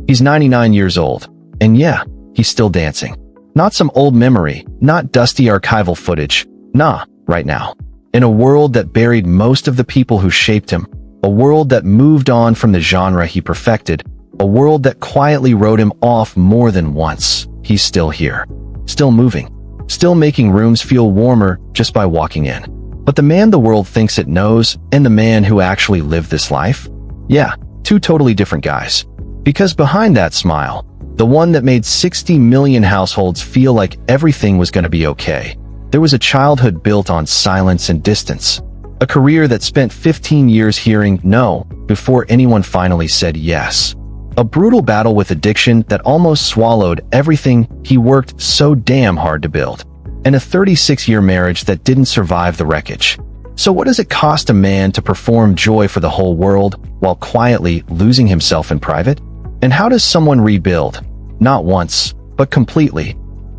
He's 99 years old. And yeah, he's still dancing. Not some old memory, not dusty archival footage. Nah, right now. In a world that buried most of the people who shaped him, a world that moved on from the genre he perfected, a world that quietly wrote him off more than once, he's still here. Still moving. Still making rooms feel warmer just by walking in. But the man the world thinks it knows and the man who actually lived this life? Yeah, two totally different guys. Because behind that smile, the one that made 60 million households feel like everything was going to be okay, there was a childhood built on silence and distance. A career that spent 15 years hearing no before anyone finally said yes. A brutal battle with addiction that almost swallowed everything he worked so damn hard to build. And a 36-year marriage that didn't survive the wreckage. So what does it cost a man to perform joy for the whole world while quietly losing himself in private? And how does someone rebuild? Not once, but completely.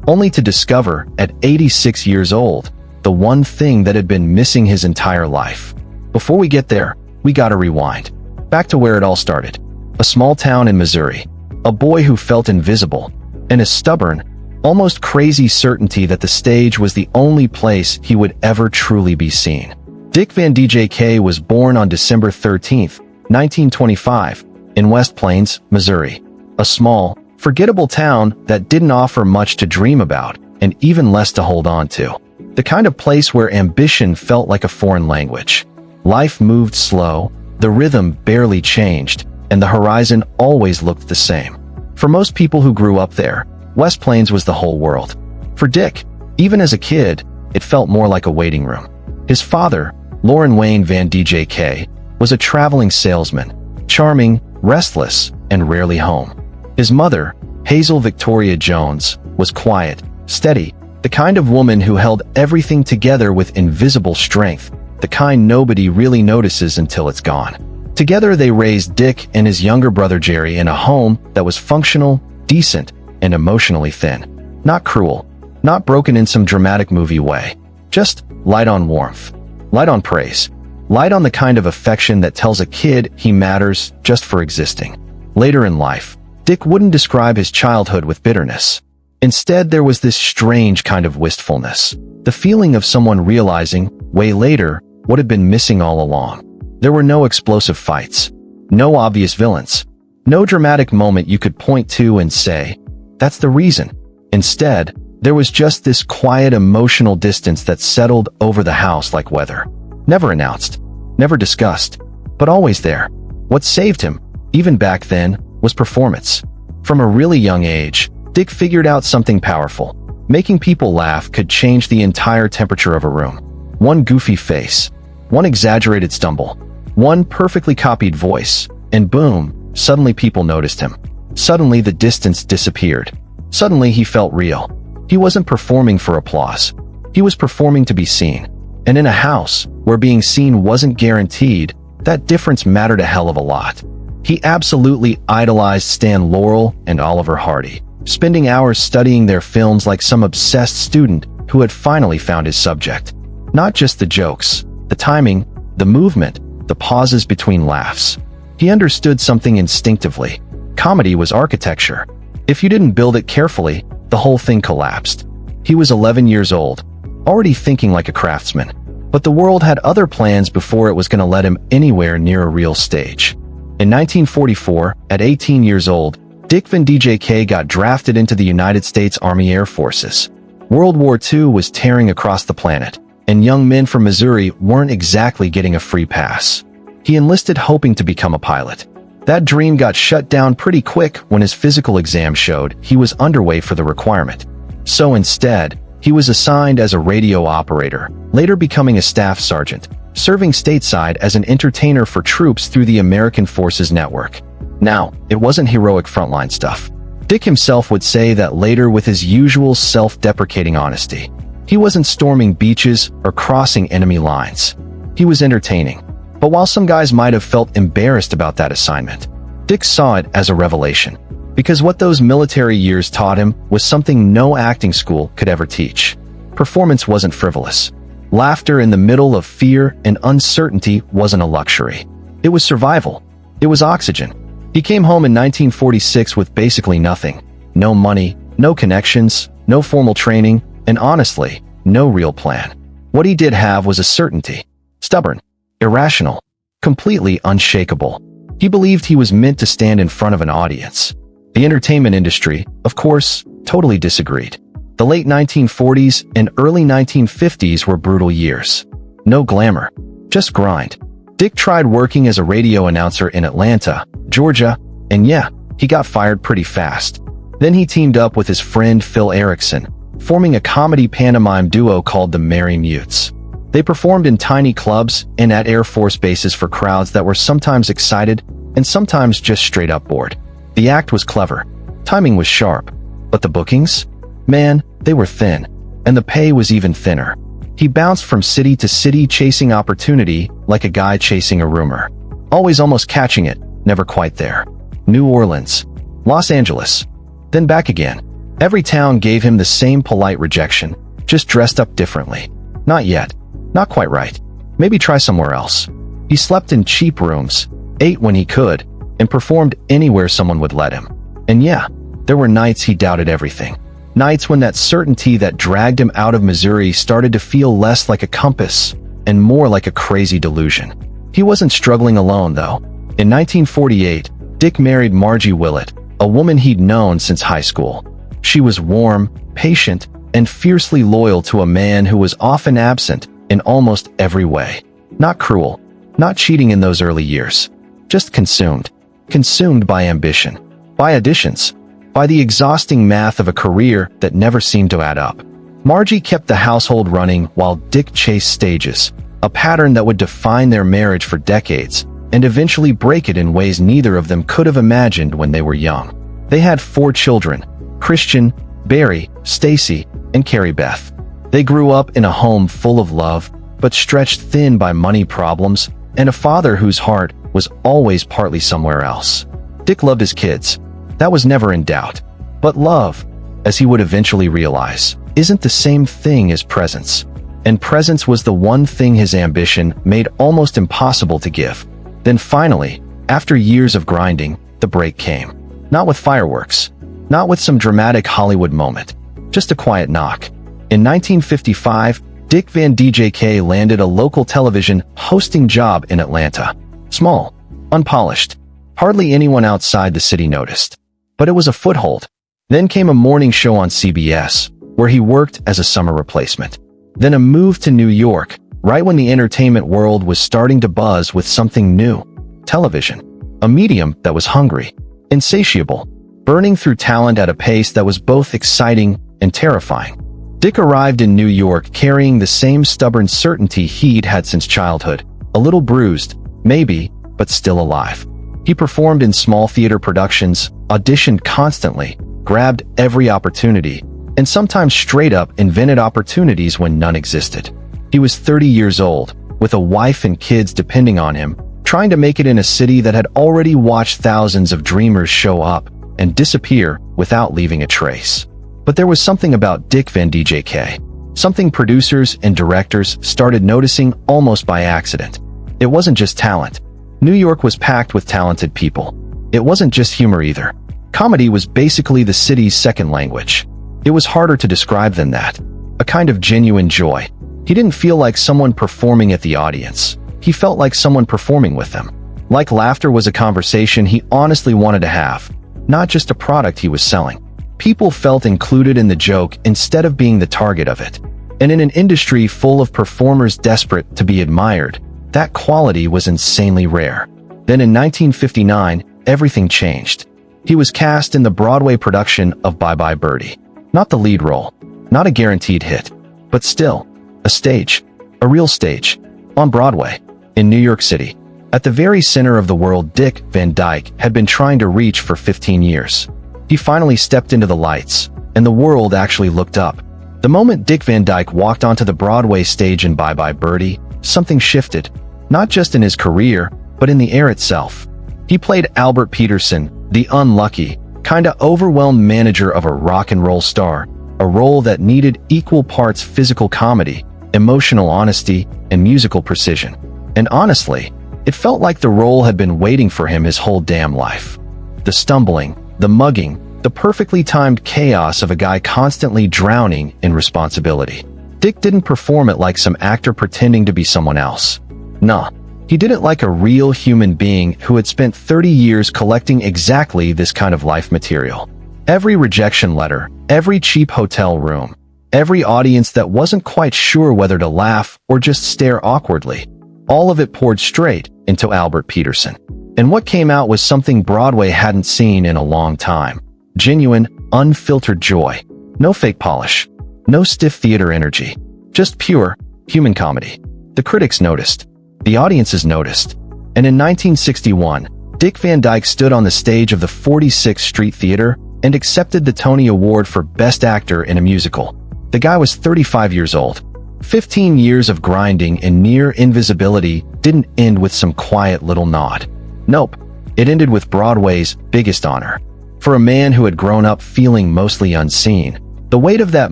Only to discover, at 86 years old, the one thing that had been missing his entire life. Before we get there, we gotta rewind. Back to where it all started. A small town in Missouri. A boy who felt invisible. And a stubborn, almost crazy certainty that the stage was the only place he would ever truly be seen. Dick Van Dyke was born on December 13, 1925, in West Plains, Missouri. A small, forgettable town that didn't offer much to dream about, and even less to hold on to. The kind of place where ambition felt like a foreign language. Life moved slow, the rhythm barely changed, and the horizon always looked the same. For most people who grew up there, West Plains was the whole world. For Dick, even as a kid, it felt more like a waiting room. His father, Loren Wayne Van Dyke, was a traveling salesman, charming, restless, and rarely home. His mother, Hazel Victoria Jones, was quiet, steady, the kind of woman who held everything together with invisible strength, the kind nobody really notices until it's gone. Together they raised Dick and his younger brother Jerry in a home that was functional, decent, and emotionally thin. Not cruel, not broken in some dramatic movie way. Just light on warmth, light on praise, light on the kind of affection that tells a kid he matters just for existing. Later in life, Dick wouldn't describe his childhood with bitterness. Instead, there was this strange kind of wistfulness, the feeling of someone realizing, way later, what had been missing all along. There were no explosive fights, no obvious villains, no dramatic moment you could point to and say, that's the reason. Instead, there was just this quiet emotional distance that settled over the house like weather. Never announced, never discussed, but always there. What saved him, even back then, was performance. From a really young age, Dick figured out something powerful. Making people laugh could change the entire temperature of a room. One goofy face, one exaggerated stumble, one perfectly copied voice, and boom, suddenly people noticed him. Suddenly the distance disappeared. Suddenly he felt real. He wasn't performing for applause. He was performing to be seen. And in a house where being seen wasn't guaranteed, that difference mattered a hell of a lot. He absolutely idolized Stan Laurel and Oliver Hardy, spending hours studying their films like some obsessed student who had finally found his subject. Not just the jokes, the timing, the movement, the pauses between laughs. He understood something instinctively. Comedy was architecture. If you didn't build it carefully, the whole thing collapsed. He was 11 years old, already thinking like a craftsman. But the world had other plans before it was going to let him anywhere near a real stage. In 1944, at 18 years old, Dick Van Dyke got drafted into the United States Army Air Forces. World War II was tearing across the planet, and young men from Missouri weren't exactly getting a free pass. He enlisted hoping to become a pilot. That dream got shut down pretty quick when his physical exam showed he was underway for the requirement. So instead, he was assigned as a radio operator, later becoming a staff sergeant, serving stateside as an entertainer for troops through the American Forces Network. Now, it wasn't heroic frontline stuff. Dick himself would say that later with his usual self-deprecating honesty. He wasn't storming beaches or crossing enemy lines. He was entertaining. But while some guys might have felt embarrassed about that assignment, Dick saw it as a revelation. Because what those military years taught him was something no acting school could ever teach. Performance wasn't frivolous. Laughter in the middle of fear and uncertainty wasn't a luxury. It was survival. It was oxygen. He came home in 1946 with basically nothing. No money, no connections, no formal training, and honestly, no real plan. What he did have was a certainty. Stubborn, irrational, completely unshakable. He believed he was meant to stand in front of an audience. The entertainment industry, of course, totally disagreed. The late 1940s and early 1950s were brutal years. No glamour, just grind. Dick tried working as a radio announcer in Atlanta, Georgia, and yeah, he got fired pretty fast. Then he teamed up with his friend Phil Erickson, forming a comedy pantomime duo called the Merry Mutes. They performed in tiny clubs and at Air Force bases for crowds that were sometimes excited and sometimes just straight up bored. The act was clever, timing was sharp, but the bookings? Man, they were thin, and the pay was even thinner. He bounced from city to city chasing opportunity like a guy chasing a rumor. Always almost catching it, never quite there. New Orleans, Los Angeles, then back again. Every town gave him the same polite rejection, just dressed up differently. Not yet. Not quite right. Maybe try somewhere else. He slept in cheap rooms, ate when he could, and performed anywhere someone would let him. And yeah, there were nights he doubted everything. Nights when that certainty that dragged him out of Missouri started to feel less like a compass and more like a crazy delusion. He wasn't struggling alone, though. In 1948, Dick married Margie Willett, a woman he'd known since high school. She was warm, patient, and fiercely loyal to a man who was often absent in almost every way. Not cruel, not cheating in those early years. Just consumed. Consumed by ambition, by additions, by the exhausting math of a career that never seemed to add up. Margie kept the household running while Dick chased stages, a pattern that would define their marriage for decades and eventually break it in ways neither of them could have imagined when they were young. They had 4 children, Christian, Barry, Stacy, and Carrie Beth. They grew up in a home full of love, but stretched thin by money problems and a father whose heart was always partly somewhere else. Dick loved his kids. That was never in doubt. But love, as he would eventually realize, isn't the same thing as presence. And presence was the one thing his ambition made almost impossible to give. Then finally, after years of grinding, the break came. Not with fireworks. Not with some dramatic Hollywood moment. Just a quiet knock. In 1955, Dick Van Dyke landed a local television hosting job in Atlanta. Small, unpolished. Hardly anyone outside the city noticed. But it was a foothold. Then came a morning show on CBS, where he worked as a summer replacement. Then a move to New York, right when the entertainment world was starting to buzz with something new. Television. A medium that was hungry, insatiable, burning through talent at a pace that was both exciting and terrifying. Dick arrived in New York carrying the same stubborn certainty he'd had since childhood. A little bruised, maybe, but still alive. He performed in small theater productions, auditioned constantly, grabbed every opportunity, and sometimes straight up invented opportunities when none existed. He was 30 years old, with a wife and kids depending on him, trying to make it in a city that had already watched thousands of dreamers show up and disappear without leaving a trace. But there was something about Dick Van Dyke, something producers and directors started noticing almost by accident. It wasn't just talent. New York was packed with talented people. It wasn't just humor either. Comedy was basically the city's second language. It was harder to describe than that. A kind of genuine joy. He didn't feel like someone performing at the audience. He felt like someone performing with them. Like laughter was a conversation he honestly wanted to have, not just a product he was selling. People felt included in the joke instead of being the target of it. And in an industry full of performers desperate to be admired, that quality was insanely rare. Then in 1959, everything changed. He was cast in the Broadway production of Bye Bye Birdie. Not the lead role, not a guaranteed hit, but still, a stage, a real stage, on Broadway, in New York City. At the very center of the world Dick Van Dyke had been trying to reach for 15 years. He finally stepped into the lights, and the world actually looked up. The moment Dick Van Dyke walked onto the Broadway stage in Bye Bye Birdie, something shifted, not just in his career, but in the air itself. He played Albert Peterson, the unlucky, kinda overwhelmed manager of a rock and roll star, a role that needed equal parts physical comedy, emotional honesty, and musical precision. And honestly, it felt like the role had been waiting for him his whole damn life. the stumbling, the mugging, the perfectly timed chaos of a guy constantly drowning in responsibility. Dick didn't perform it like some actor pretending to be someone else. Nah, he did it like a real human being who had spent 30 years collecting exactly this kind of life material. Every rejection letter, every cheap hotel room, every audience that wasn't quite sure whether to laugh or just stare awkwardly. All of it poured straight into Albert Peterson. And what came out was something Broadway hadn't seen in a long time. Genuine, unfiltered joy. No fake polish. No stiff theater energy. Just pure, human comedy. The critics noticed. The audiences noticed. And in 1961, Dick Van Dyke stood on the stage of the 46th Street Theater and accepted the Tony Award for Best Actor in a Musical. The guy was 35 years old. 15 years of grinding and near invisibility didn't end with some quiet little nod. Nope, it ended with Broadway's biggest honor. For a man who had grown up feeling mostly unseen, the weight of that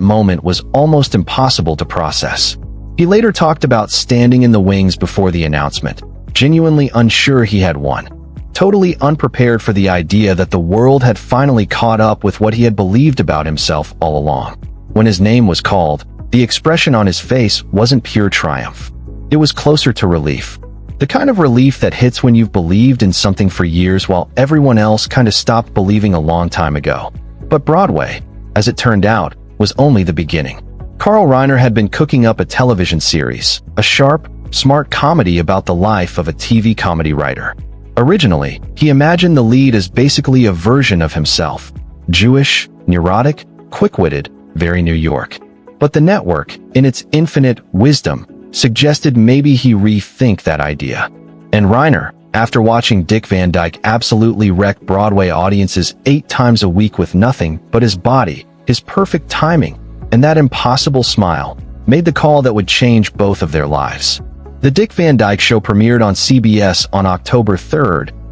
moment was almost impossible to process. He later talked about standing in the wings before the announcement, genuinely unsure he had won, totally unprepared for the idea that the world had finally caught up with what he had believed about himself all along. When his name was called, the expression on his face wasn't pure triumph. It was closer to relief. The kind of relief that hits when you've believed in something for years while everyone else kind of stopped believing a long time ago. But Broadway, as it turned out, was only the beginning. Carl Reiner had been cooking up a television series, a sharp, smart comedy about the life of a TV comedy writer. Originally, he imagined the lead as basically a version of himself. Jewish, neurotic, quick-witted, very New York. But the network, in its infinite wisdom, suggested maybe he rethink that idea. And Reiner, after watching Dick Van Dyke absolutely wreck Broadway audiences 8 times a week with nothing but his body, his perfect timing, and that impossible smile, made the call that would change both of their lives. The Dick Van Dyke Show premiered on CBS on October 3,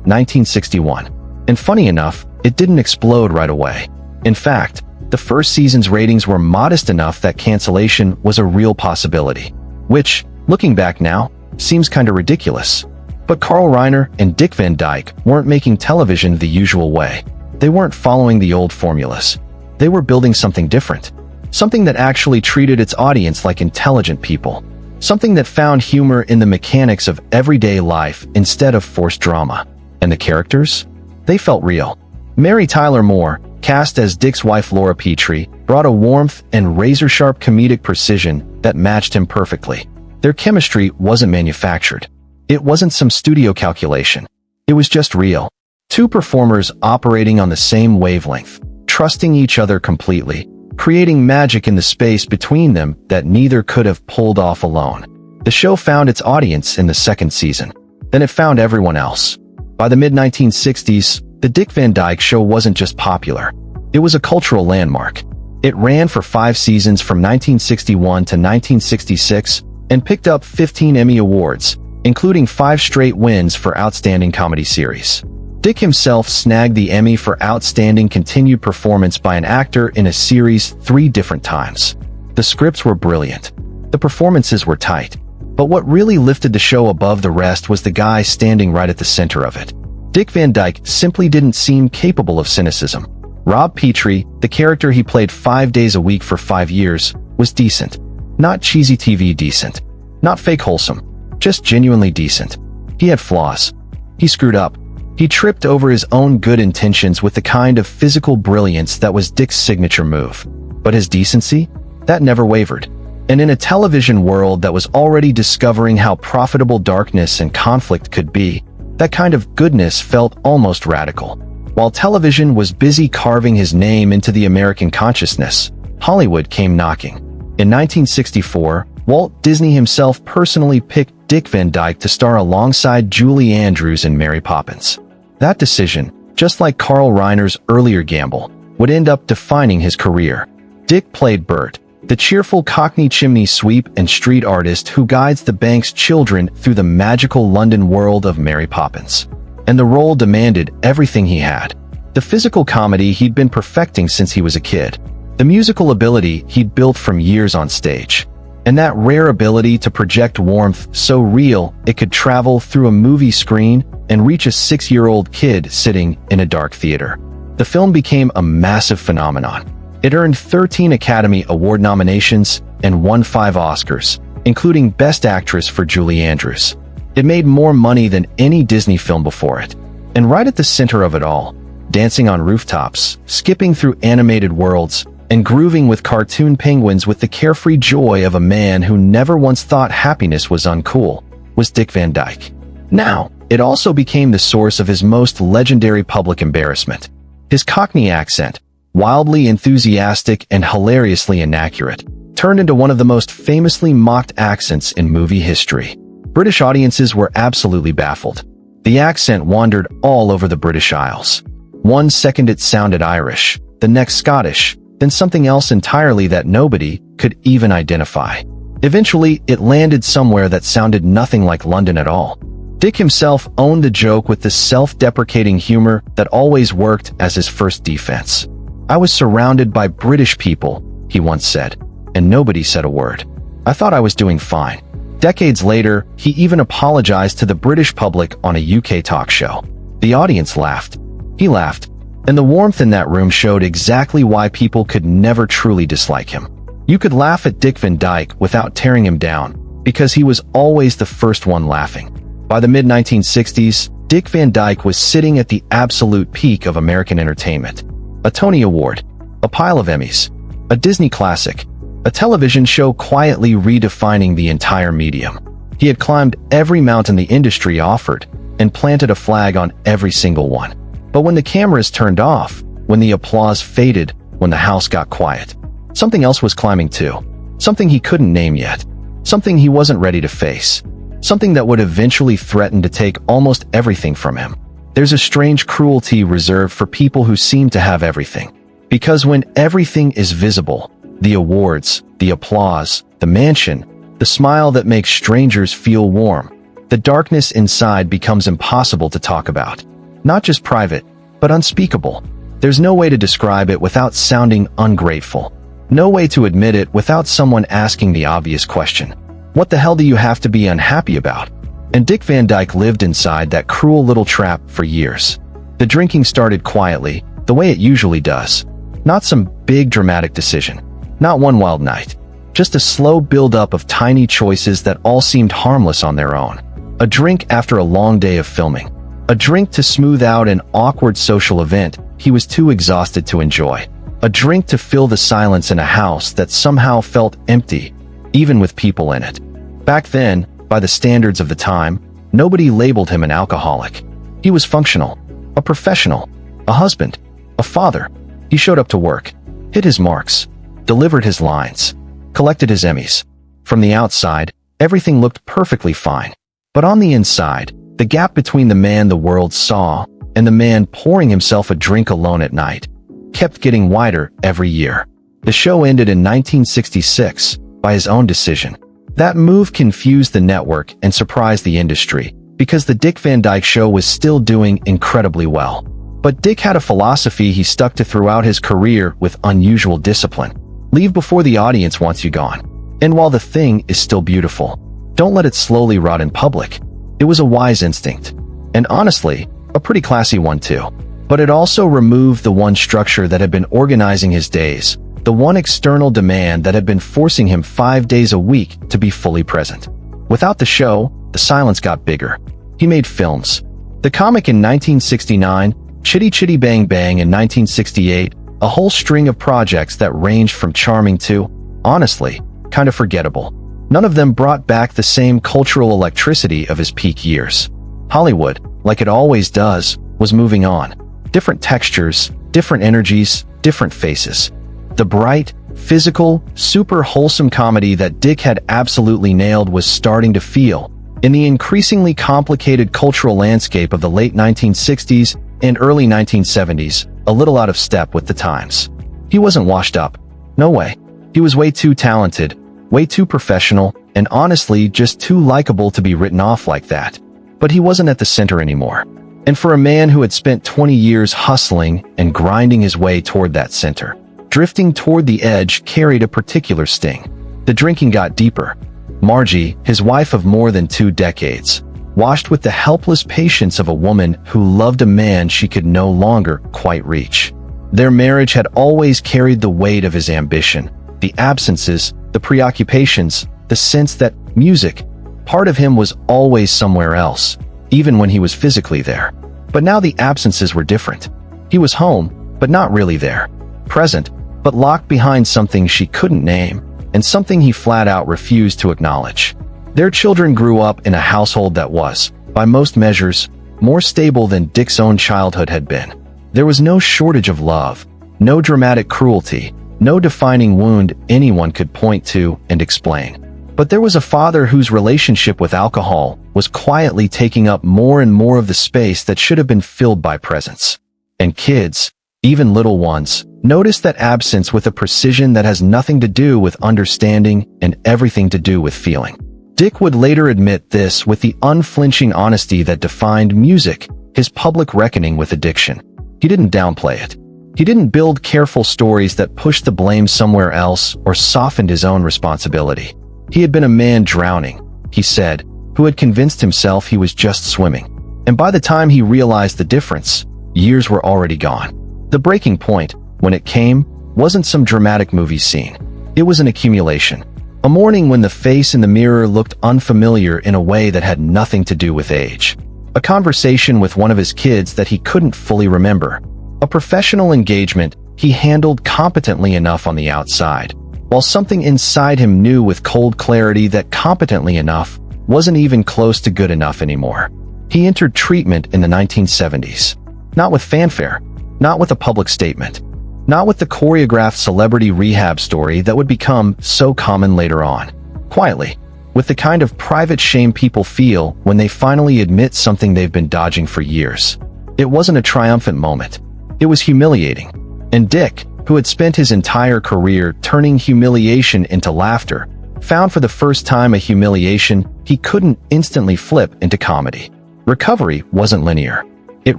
1961. And funny enough, it didn't explode right away. In fact, the first season's ratings were modest enough that cancellation was a real possibility. Which, looking back now, seems kinda ridiculous. But Carl Reiner and Dick Van Dyke weren't making television the usual way. They weren't following the old formulas. They were building something different. Something that actually treated its audience like intelligent people. Something that found humor in the mechanics of everyday life instead of forced drama. And the characters? They felt real. Mary Tyler Moore, cast as Dick's wife Laura Petrie, brought a warmth and razor-sharp comedic precision that matched him perfectly. Their chemistry wasn't manufactured. It wasn't some studio calculation. It was just real. Two performers operating on the same wavelength, trusting each other completely, creating magic in the space between them that neither could have pulled off alone. The show found its audience in the second season. Then it found everyone else. By the mid-1960s, the Dick Van Dyke Show wasn't just popular. It was a cultural landmark. It ran for 5 seasons from 1961 to 1966 and picked up 15 Emmy Awards, including 5 straight wins for Outstanding Comedy Series. Dick himself snagged the Emmy for Outstanding Continued Performance by an Actor in a Series 3 different times. The scripts were brilliant. The performances were tight. But what really lifted the show above the rest was the guy standing right at the center of it. Dick Van Dyke simply didn't seem capable of cynicism. Rob Petrie, the character he played 5 days a week for 5 years, was decent. Not cheesy TV decent. Not fake wholesome. Just genuinely decent. He had flaws. He screwed up. He tripped over his own good intentions with the kind of physical brilliance that was Dick's signature move. But his decency? That never wavered. And in a television world that was already discovering how profitable darkness and conflict could be, that kind of goodness felt almost radical. While television was busy carving his name into the American consciousness, Hollywood came knocking. In 1964, Walt Disney himself personally picked Dick Van Dyke to star alongside Julie Andrews in Mary Poppins. That decision, just like Carl Reiner's earlier gamble, would end up defining his career. Dick played Bert, the cheerful Cockney chimney sweep and street artist who guides the bank's children through the magical London world of Mary Poppins. And the role demanded everything he had. The physical comedy he'd been perfecting since he was a kid. The musical ability he'd built from years on stage. And that rare ability to project warmth so real it could travel through a movie screen and reach a 6-year-old kid sitting in a dark theater. The film became a massive phenomenon. It earned 13 Academy Award nominations and won 5 Oscars, including Best Actress for Julie Andrews. It made more money than any Disney film before it. And right at the center of it all, dancing on rooftops, skipping through animated worlds, and grooving with cartoon penguins with the carefree joy of a man who never once thought happiness was uncool, was Dick Van Dyke. Now, it also became the source of his most legendary public embarrassment. His Cockney accent, wildly enthusiastic and hilariously inaccurate, turned into one of the most famously mocked accents in movie history. British audiences were absolutely baffled. The accent wandered all over the British Isles. One second it sounded Irish, the next Scottish, then something else entirely that nobody could even identify. Eventually, it landed somewhere that sounded nothing like London at all. Dick himself owned the joke with the self-deprecating humor that always worked as his first defense. "I was surrounded by British people," he once said, "and nobody said a word. I thought I was doing fine." Decades later, he even apologized to the British public on a UK talk show. The audience laughed. He laughed. And the warmth in that room showed exactly why people could never truly dislike him. You could laugh at Dick Van Dyke without tearing him down, because he was always the first one laughing. By the mid-1960s, Dick Van Dyke was sitting at the absolute peak of American entertainment. A Tony Award, a pile of Emmys, a Disney classic, a television show quietly redefining the entire medium. He had climbed every mountain the industry offered and planted a flag on every single one. But when the cameras turned off, when the applause faded, when the house got quiet, something else was climbing too. Something he couldn't name yet. Something he wasn't ready to face. Something that would eventually threaten to take almost everything from him. There's a strange cruelty reserved for people who seem to have everything. Because when everything is visible, the awards, the applause, the mansion, the smile that makes strangers feel warm, the darkness inside becomes impossible to talk about. Not just private, but unspeakable. There's no way to describe it without sounding ungrateful. No way to admit it without someone asking the obvious question. What the hell do you have to be unhappy about? And Dick Van Dyke lived inside that cruel little trap for years. The drinking started quietly, the way it usually does. Not some big dramatic decision. Not one wild night. Just a slow build-up of tiny choices that all seemed harmless on their own. A drink after a long day of filming. A drink to smooth out an awkward social event he was too exhausted to enjoy. A drink to fill the silence in a house that somehow felt empty, even with people in it. Back then, by the standards of the time, nobody labeled him an alcoholic. He was functional, a professional, a husband, a father. He showed up to work, hit his marks, delivered his lines, collected his Emmys. From the outside, everything looked perfectly fine. But on the inside, the gap between the man the world saw and the man pouring himself a drink alone at night kept getting wider every year. The show ended in 1966 by his own decision. That move confused the network and surprised the industry because the Dick Van Dyke Show was still doing incredibly well. But Dick had a philosophy he stuck to throughout his career with unusual discipline. Leave before the audience wants you gone. And while the thing is still beautiful, don't let it slowly rot in public. It was a wise instinct. And honestly, a pretty classy one too. But it also removed the one structure that had been organizing his days, the one external demand that had been forcing him 5 days a week to be fully present. Without the show, the silence got bigger. He made films. The Comic in 1969, Chitty Chitty Bang Bang in 1968, a whole string of projects that ranged from charming to, honestly, kind of forgettable. None of them brought back the same cultural electricity of his peak years. Hollywood, like it always does, was moving on. Different textures, different energies, different faces. The bright, physical, super wholesome comedy that Dick had absolutely nailed was starting to feel, in the increasingly complicated cultural landscape of the late 1960s and early 1970s, a little out of step with the times. He wasn't washed up. No way. He was way too talented, way too professional, and honestly just too likable to be written off like that. But he wasn't at the center anymore. And for a man who had spent 20 years hustling and grinding his way toward that center, drifting toward the edge carried a particular sting. The drinking got deeper. Margie, his wife of more than 2 decades, watched with the helpless patience of a woman who loved a man she could no longer quite reach. Their marriage had always carried the weight of his ambition, the absences, the preoccupations, the sense that music, part of him, was always somewhere else, even when he was physically there. But now the absences were different. He was home, but not really there. Present, but locked behind something she couldn't name, and something he flat out refused to acknowledge. Their children grew up in a household that was, by most measures, more stable than Dick's own childhood had been. There was no shortage of love, no dramatic cruelty, no defining wound anyone could point to and explain. But there was a father whose relationship with alcohol was quietly taking up more and more of the space that should have been filled by presence. And kids, even little ones, noticed that absence with a precision that has nothing to do with understanding and everything to do with feeling. Dick would later admit this with the unflinching honesty that defined music, his public reckoning with addiction. He didn't downplay it. He didn't build careful stories that pushed the blame somewhere else or softened his own responsibility. He had been a man drowning, he said, who had convinced himself he was just swimming. And by the time he realized the difference, years were already gone. The breaking point, when it came, wasn't some dramatic movie scene. It was an accumulation. A morning when the face in the mirror looked unfamiliar in a way that had nothing to do with age. A conversation with one of his kids that he couldn't fully remember. A professional engagement he handled competently enough on the outside, while something inside him knew with cold clarity that competently enough wasn't even close to good enough anymore. He entered treatment in the 1970s. Not with fanfare, not with a public statement, not with the choreographed celebrity rehab story that would become so common later on. Quietly, with the kind of private shame people feel when they finally admit something they've been dodging for years. It wasn't a triumphant moment. It was humiliating. And Dick, who had spent his entire career turning humiliation into laughter, found for the first time a humiliation he couldn't instantly flip into comedy. Recovery wasn't linear. It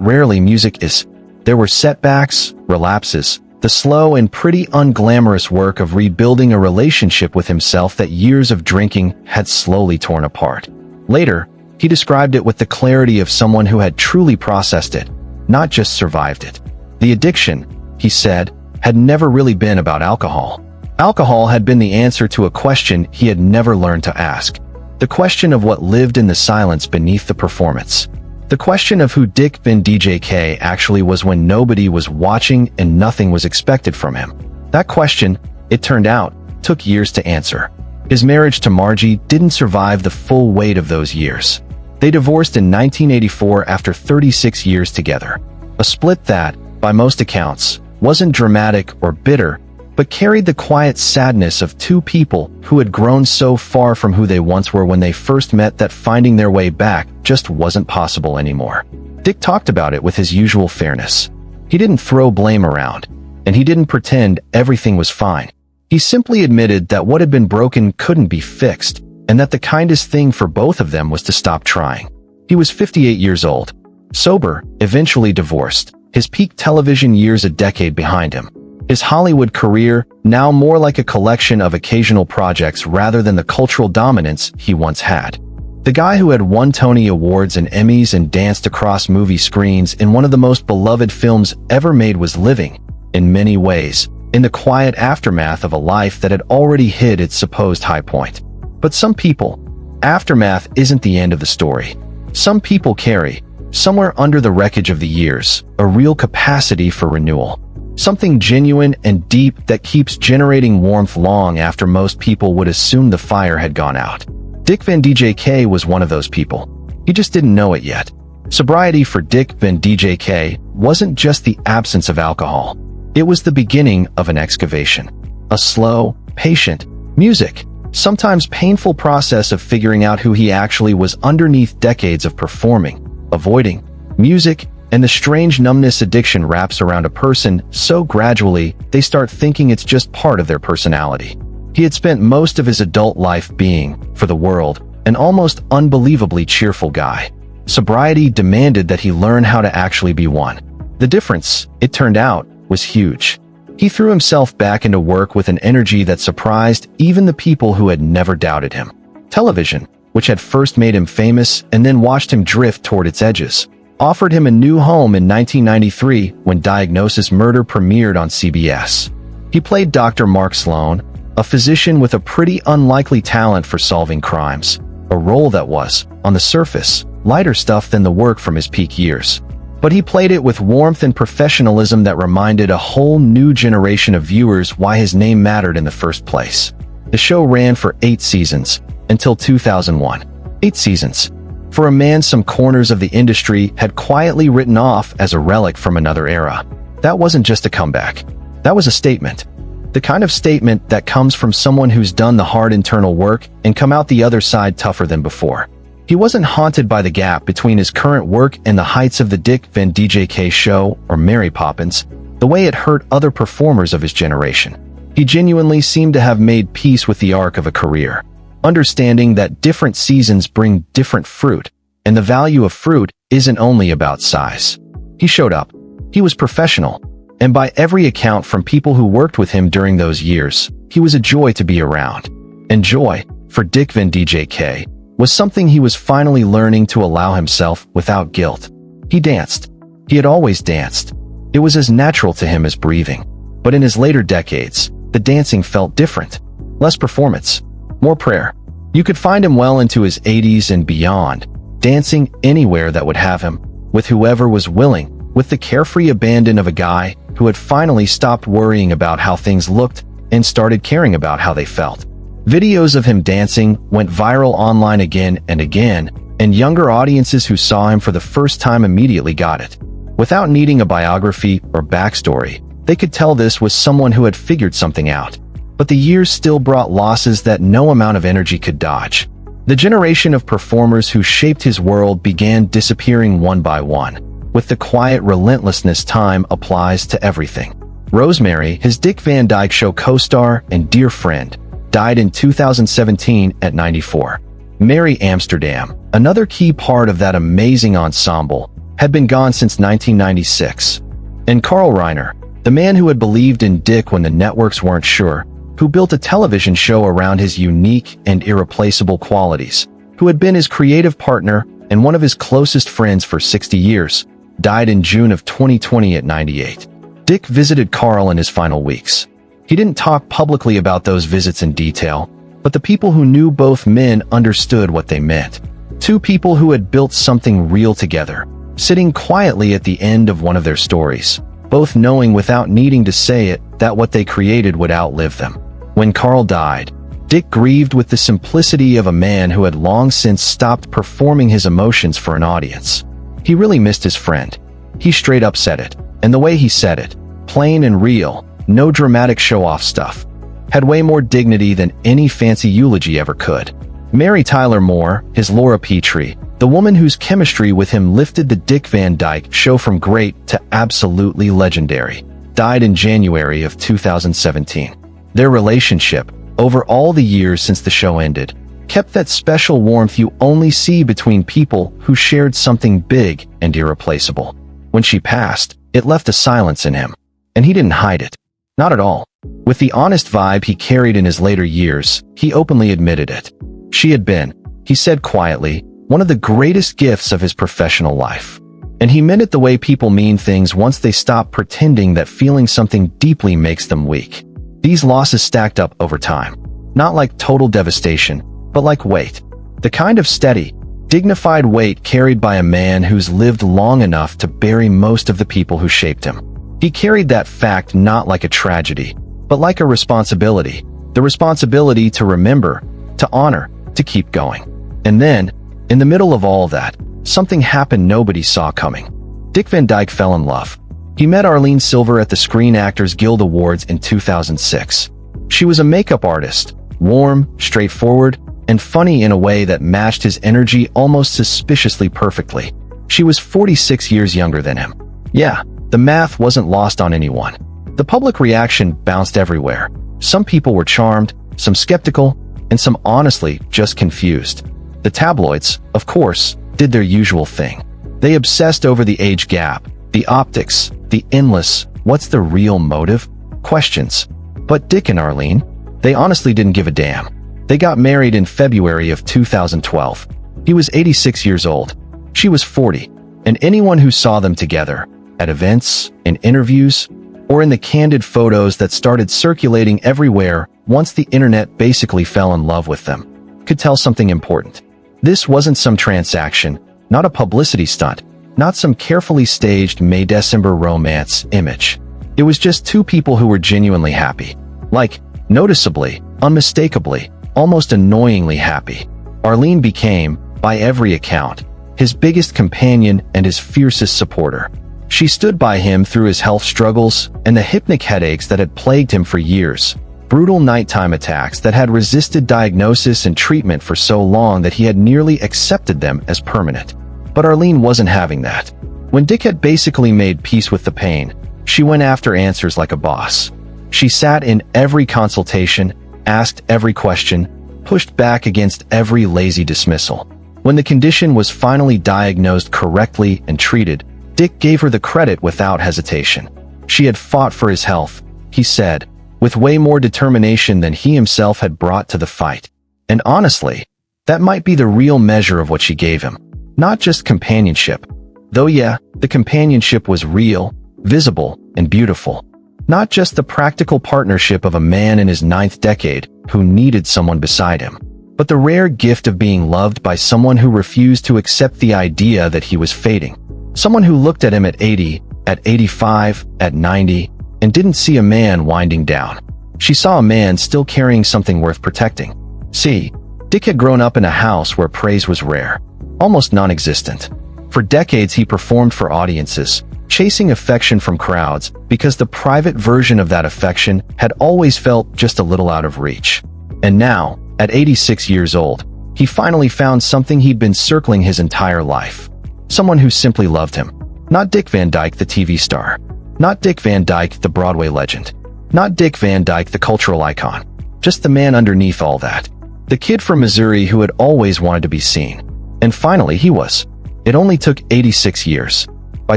rarely music is. There were setbacks, relapses, the slow and pretty unglamorous work of rebuilding a relationship with himself that years of drinking had slowly torn apart. Later, he described it with the clarity of someone who had truly processed it, not just survived it. The addiction, he said, had never really been about alcohol. Alcohol had been the answer to a question he had never learned to ask. The question of what lived in the silence beneath the performance. The question of who Dick Van Dyke actually was when nobody was watching and nothing was expected from him. That question, it turned out, took years to answer. His marriage to Margie didn't survive the full weight of those years. They divorced in 1984 after 36 years together. A split that, by most accounts, wasn't dramatic or bitter, but carried the quiet sadness of two people who had grown so far from who they once were when they first met that finding their way back just wasn't possible anymore. Dick talked about it with his usual fairness. He didn't throw blame around, and he didn't pretend everything was fine. He simply admitted that what had been broken couldn't be fixed, and that the kindest thing for both of them was to stop trying. He was 58 years old, sober, eventually divorced, his peak television years a decade behind him. His Hollywood career now more like a collection of occasional projects rather than the cultural dominance he once had. The guy who had won Tony Awards and Emmys and danced across movie screens in one of the most beloved films ever made was living, in many ways, in the quiet aftermath of a life that had already hit its supposed high point. But some people, aftermath isn't the end of the story. Some people carry, somewhere under the wreckage of the years, a real capacity for renewal. Something genuine and deep that keeps generating warmth long after most people would assume the fire had gone out. Dick Van Dyke was one of those people. He just didn't know it yet. Sobriety for Dick Van Dyke wasn't just the absence of alcohol. It was the beginning of an excavation. A slow, patient, music, sometimes painful process of figuring out who he actually was underneath decades of performing, avoiding, music, and the strange numbness addiction wraps around a person so gradually they start thinking it's just part of their personality. He had spent most of his adult life being, for the world, an almost unbelievably cheerful guy. Sobriety demanded that he learn how to actually be one. The difference, it turned out, was huge. He threw himself back into work with an energy that surprised even the people who had never doubted him. Television, which had first made him famous and then watched him drift toward its edges, offered him a new home in 1993 when Diagnosis Murder premiered on CBS. He played Dr. Mark Sloan, a physician with a pretty unlikely talent for solving crimes, a role that was, on the surface, lighter stuff than the work from his peak years. But he played it with warmth and professionalism that reminded a whole new generation of viewers why his name mattered in the first place. The show ran for 8 seasons, until 2001. 8 seasons. For a man some corners of the industry had quietly written off as a relic from another era. That wasn't just a comeback. That was a statement. The kind of statement that comes from someone who's done the hard internal work and come out the other side tougher than before. He wasn't haunted by the gap between his current work and the heights of the Dick Van Dyke Show or Mary Poppins, the way it hurt other performers of his generation. He genuinely seemed to have made peace with the arc of a career, understanding that different seasons bring different fruit, and the value of fruit isn't only about size. He showed up. He was professional, and by every account from people who worked with him during those years, he was a joy to be around. And joy, for Dick Van Dyke, was something he was finally learning to allow himself without guilt. He danced. He had always danced. It was as natural to him as breathing. But in his later decades, the dancing felt different. Less performance, more prayer. You could find him well into his 80s and beyond, dancing anywhere that would have him, with whoever was willing, with the carefree abandon of a guy who had finally stopped worrying about how things looked and started caring about how they felt. Videos of him dancing went viral online again and again, and younger audiences who saw him for the first time immediately got it. Without needing a biography or backstory, they could tell this was someone who had figured something out. But the years still brought losses that no amount of energy could dodge. The generation of performers who shaped his world began disappearing one by one. With the quiet relentlessness time applies to everything. Rosemary, his Dick Van Dyke Show co-star and dear friend, died in 2017 at 94. Mary Amsterdam, another key part of that amazing ensemble, had been gone since 1996. And Carl Reiner, the man who had believed in Dick when the networks weren't sure, who built a television show around his unique and irreplaceable qualities, who had been his creative partner and one of his closest friends for 60 years, died in June of 2020 at 98. Dick visited Carl in his final weeks. He didn't talk publicly about those visits in detail, but the people who knew both men understood what they meant. Two people who had built something real together, sitting quietly at the end of one of their stories, both knowing without needing to say it that what they created would outlive them. When Carl died, Dick grieved with the simplicity of a man who had long since stopped performing his emotions for an audience. He really missed his friend. He straight up said it, and the way he said it, plain and real, no dramatic show-off stuff, had way more dignity than any fancy eulogy ever could. Mary Tyler Moore, his Laura Petrie, the woman whose chemistry with him lifted the Dick Van Dyke Show from great to absolutely legendary, died in January of 2017. Their relationship, over all the years since the show ended, kept that special warmth you only see between people who shared something big and irreplaceable. When she passed, it left a silence in him, and he didn't hide it. Not at all. With the honest vibe he carried in his later years, he openly admitted it. She had been, he said quietly, one of the greatest gifts of his professional life. And he meant it the way people mean things once they stop pretending that feeling something deeply makes them weak. These losses stacked up over time. Not like total devastation, but like weight. The kind of steady, dignified weight carried by a man who's lived long enough to bury most of the people who shaped him. He carried that fact not like a tragedy, but like a responsibility. The responsibility to remember, to honor, to keep going. And then, in the middle of all that, something happened nobody saw coming. Dick Van Dyke fell in love. He met Arlene Silver at the Screen Actors Guild Awards in 2006. She was a makeup artist, warm, straightforward, and funny in a way that matched his energy almost suspiciously perfectly. She was 46 years younger than him. Yeah, the math wasn't lost on anyone. The public reaction bounced everywhere. Some people were charmed, some skeptical, and some honestly just confused. The tabloids, of course, did their usual thing. They obsessed over the age gap, the optics, the endless, what's the real motive? questions. But Dick and Arlene, they honestly didn't give a damn. They got married in February of 2012. He was 86 years old. She was 40. And anyone who saw them together, at events, in interviews, or in the candid photos that started circulating everywhere once the internet basically fell in love with them, could tell something important. This wasn't some transaction, not a publicity stunt, not some carefully staged May-December romance image. It was just two people who were genuinely happy. Like, noticeably, unmistakably, almost annoyingly happy. Arlene became, by every account, his biggest companion and his fiercest supporter. She stood by him through his health struggles and the hypnic headaches that had plagued him for years, brutal nighttime attacks that had resisted diagnosis and treatment for so long that he had nearly accepted them as permanent. But Arlene wasn't having that. When Dick had basically made peace with the pain, she went after answers like a boss. She sat in every consultation, asked every question, pushed back against every lazy dismissal. When the condition was finally diagnosed correctly and treated, Dick gave her the credit without hesitation. She had fought for his health, he said, with way more determination than he himself had brought to the fight. And honestly, that might be the real measure of what she gave him. Not just companionship. Though yeah, the companionship was real, visible, and beautiful. Not just the practical partnership of a man in his 9th decade who needed someone beside him, but the rare gift of being loved by someone who refused to accept the idea that he was fading. Someone who looked at him at 80, at 85, at 90, and didn't see a man winding down. She saw a man still carrying something worth protecting. See, Dick had grown up in a house where praise was rare, almost non-existent. For decades he performed for audiences, chasing affection from crowds because the private version of that affection had always felt just a little out of reach. And now, at 86 years old, he finally found something he'd been circling his entire life. Someone who simply loved him. Not Dick Van Dyke, the TV star. Not Dick Van Dyke, the Broadway legend. Not Dick Van Dyke, the cultural icon. Just the man underneath all that. The kid from Missouri who had always wanted to be seen. And finally he was. It only took 86 years. By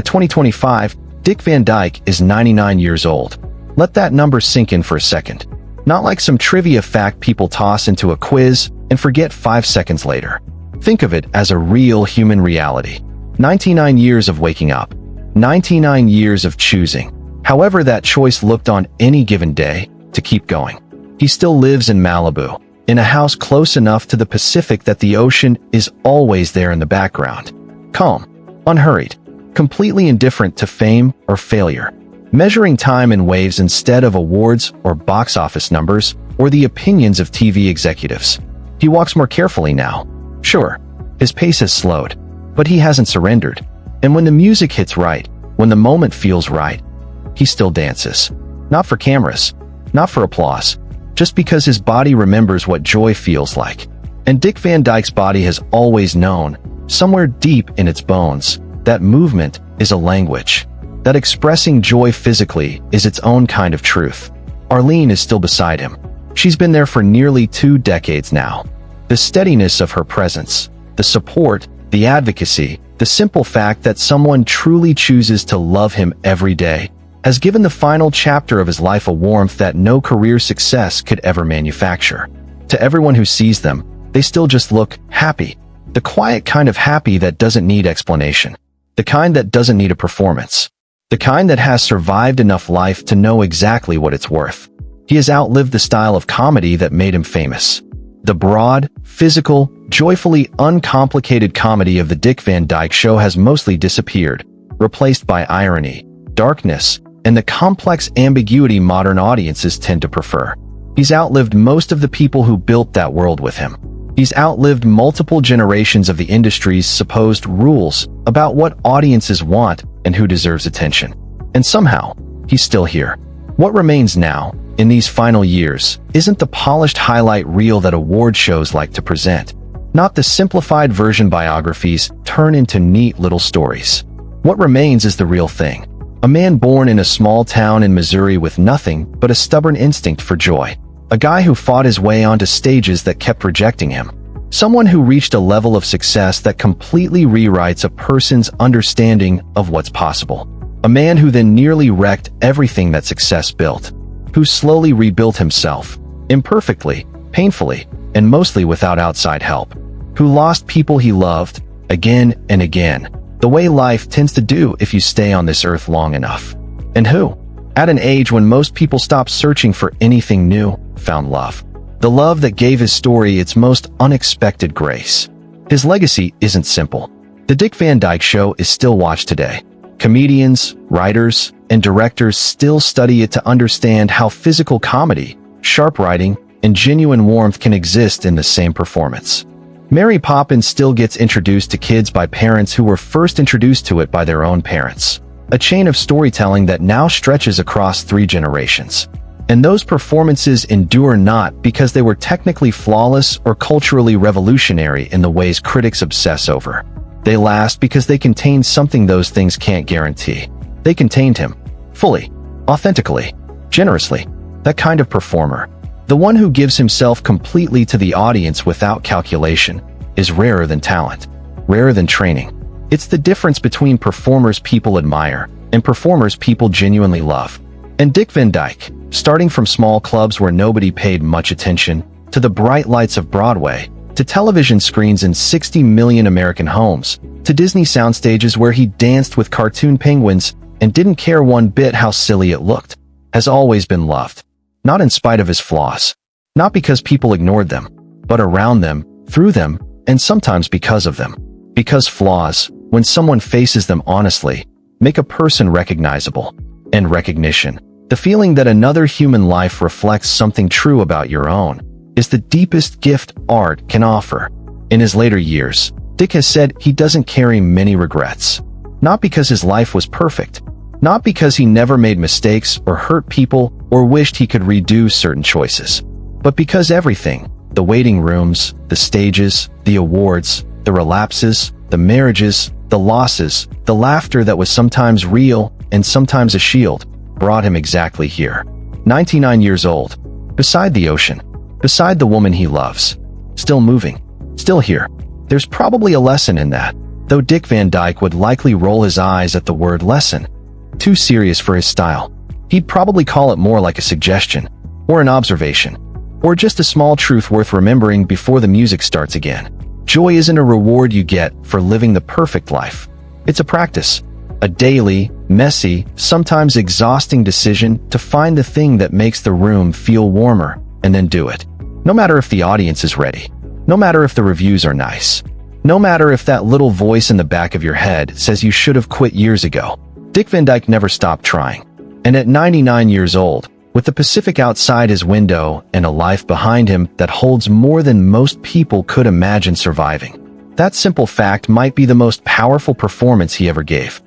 2025, Dick Van Dyke is 99 years old. Let that number sink in for a second. Not like some trivia fact people toss into a quiz and forget 5 seconds later. Think of it as a real human reality. 99 years of waking up. 99 years of choosing, however that choice looked on any given day, to keep going. He still lives in Malibu, in a house close enough to the Pacific that the ocean is always there in the background. Calm, unhurried, completely indifferent to fame or failure. Measuring time in waves instead of awards or box office numbers or the opinions of TV executives. He walks more carefully now. Sure, his pace has slowed, but he hasn't surrendered. And when the music hits right, when the moment feels right, he still dances. Not for cameras, not for applause, just because his body remembers what joy feels like. And Dick Van Dyke's body has always known, somewhere deep in its bones, that movement is a language. That expressing joy physically is its own kind of truth. Arlene is still beside him. She's been there for nearly 2 decades now. The steadiness of her presence, the support, the advocacy, the simple fact that someone truly chooses to love him every day, has given the final chapter of his life a warmth that no career success could ever manufacture. To everyone who sees them, they still just look happy. The quiet kind of happy that doesn't need explanation. The kind that doesn't need a performance. The kind that has survived enough life to know exactly what it's worth. He has outlived the style of comedy that made him famous. The broad, physical, joyfully uncomplicated comedy of the Dick Van Dyke Show has mostly disappeared, replaced by irony, darkness, and the complex ambiguity modern audiences tend to prefer. He's outlived most of the people who built that world with him. He's outlived multiple generations of the industry's supposed rules about what audiences want and who deserves attention. And somehow, he's still here. What remains now, in these final years, isn't the polished highlight reel that award shows like to present. Not the simplified version biographies turn into neat little stories. What remains is the real thing. A man born in a small town in Missouri with nothing but a stubborn instinct for joy. A guy who fought his way onto stages that kept rejecting him. Someone who reached a level of success that completely rewrites a person's understanding of what's possible. A man who then nearly wrecked everything that success built. who slowly rebuilt himself, imperfectly, painfully, and mostly without outside help, who lost people he loved, again and again, the way life tends to do if you stay on this earth long enough, and who, at an age when most people stop searching for anything new, found love. The love that gave his story its most unexpected grace. His legacy isn't simple. The Dick Van Dyke Show is still watched today. Comedians, writers, and directors still study it to understand how physical comedy, sharp writing, and genuine warmth can exist in the same performance. Mary Poppins still gets introduced to kids by parents who were first introduced to it by their own parents. A chain of storytelling that now stretches across 3 generations. And those performances endure not because they were technically flawless or culturally revolutionary in the ways critics obsess over. They last because they contained something those things can't guarantee. They contained him. Fully. Authentically. Generously. That kind of performer. The one who gives himself completely to the audience without calculation is rarer than talent. Rarer than training. It's the difference between performers people admire and performers people genuinely love. And Dick Van Dyke, starting from small clubs where nobody paid much attention, to the bright lights of Broadway, to television screens in 60 million American homes, to Disney soundstages where he danced with cartoon penguins and didn't care one bit how silly it looked, has always been loved. Not in spite of his flaws. Not because people ignored them, but around them, through them, and sometimes because of them. Because flaws, when someone faces them honestly, make a person recognizable. And recognition, the feeling that another human life reflects something true about your own, is the deepest gift art can offer. In his later years, Dick has said he doesn't carry many regrets. Not because his life was perfect. Not because he never made mistakes or hurt people or wished he could redo certain choices. But because everything, the waiting rooms, the stages, the awards, the relapses, the marriages, the losses, the laughter that was sometimes real and sometimes a shield, brought him exactly here. 99 years old, beside the ocean, beside the woman he loves, still moving, still here. There's probably a lesson in that, though Dick Van Dyke would likely roll his eyes at the word lesson. Too serious for his style. He'd probably call it more like a suggestion, or an observation, or just a small truth worth remembering before the music starts again. Joy isn't a reward you get for living the perfect life. It's a practice. A daily, messy, sometimes exhausting decision to find the thing that makes the room feel warmer, and then do it. No matter if the audience is ready. No matter if the reviews are nice. No matter if that little voice in the back of your head says you should have quit years ago. Dick Van Dyke never stopped trying. And at 99 years old, with the Pacific outside his window and a life behind him that holds more than most people could imagine surviving, that simple fact might be the most powerful performance he ever gave.